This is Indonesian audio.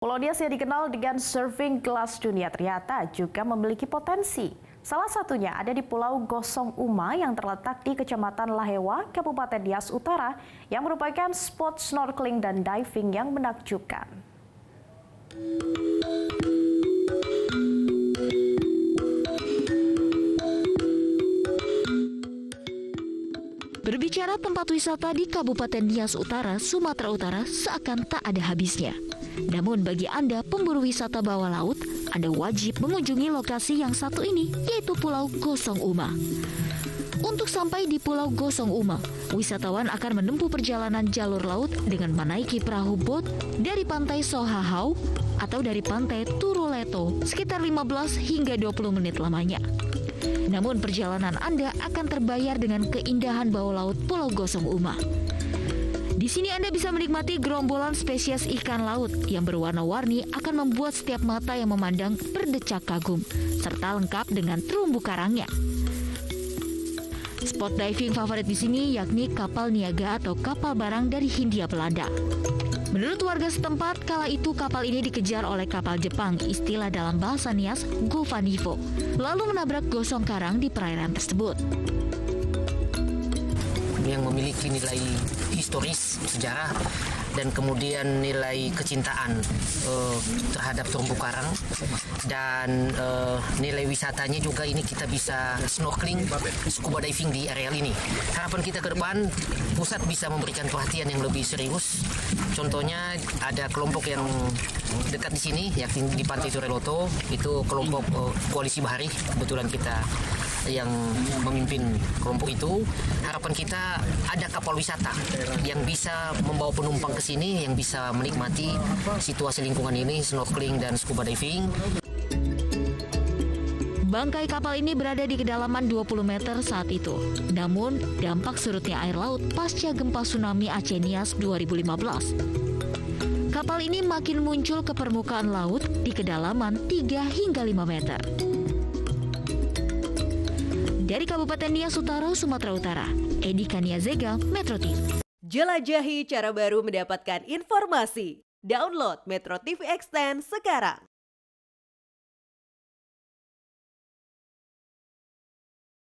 Pulau Nias yang dikenal dengan surfing kelas dunia ternyata juga memiliki potensi. Salah satunya ada di Pulau Gosong Uma yang terletak di Kecamatan Lahewa, Kabupaten Nias Utara, yang merupakan spot snorkeling dan diving yang menakjubkan. Berbicara tempat wisata di Kabupaten Nias Utara, Sumatera Utara seakan tak ada habisnya. Namun bagi Anda pemburu wisata bawah laut, Anda wajib mengunjungi lokasi yang satu ini, yaitu Pulau Gosong Uma. Untuk sampai di Pulau Gosong Uma, wisatawan akan menempuh perjalanan jalur laut dengan menaiki perahu bot dari pantai Sohahau atau dari pantai Turuleto sekitar 15 hingga 20 menit lamanya. Namun perjalanan Anda akan terbayar dengan keindahan bawah laut Pulau Gosong Uma. Di sini Anda bisa menikmati gerombolan spesies ikan laut yang berwarna-warni akan membuat setiap mata yang memandang berdecak kagum, serta lengkap dengan terumbu karangnya. Spot diving favorit di sini yakni kapal niaga atau kapal barang dari Hindia Belanda. Menurut warga setempat, kala itu kapal ini dikejar oleh kapal Jepang, istilah dalam bahasa Nias, Govanivo, lalu menabrak gosong karang di perairan tersebut. Yang memiliki nilai historis, sejarah, dan kemudian nilai kecintaan terhadap terumbu karang, dan nilai wisatanya juga ini kita bisa snorkeling, scuba diving di areal ini. Harapan kita ke depan, pusat bisa memberikan perhatian yang lebih serius. Contohnya ada kelompok yang dekat di sini, yakni di Pantai Turuleto, itu kelompok Koalisi Bahari, kebetulan kita yang memimpin kelompok itu. Harapan kita ada kapal wisata yang bisa membawa penumpang ke sini, yang bisa menikmati situasi lingkungan ini, snorkeling dan scuba diving. Bangkai kapal ini berada di kedalaman 20 meter saat itu. Namun, dampak surutnya air laut pasca gempa tsunami Aceh Nias 2015. Kapal ini makin muncul ke permukaan laut di kedalaman 3 hingga 5 meter. Dari Kabupaten Nias Utara, Sumatera Utara, Edi Kaniazega, Metro TV. Jelajahi cara baru mendapatkan informasi. Download Metro TV Extend sekarang.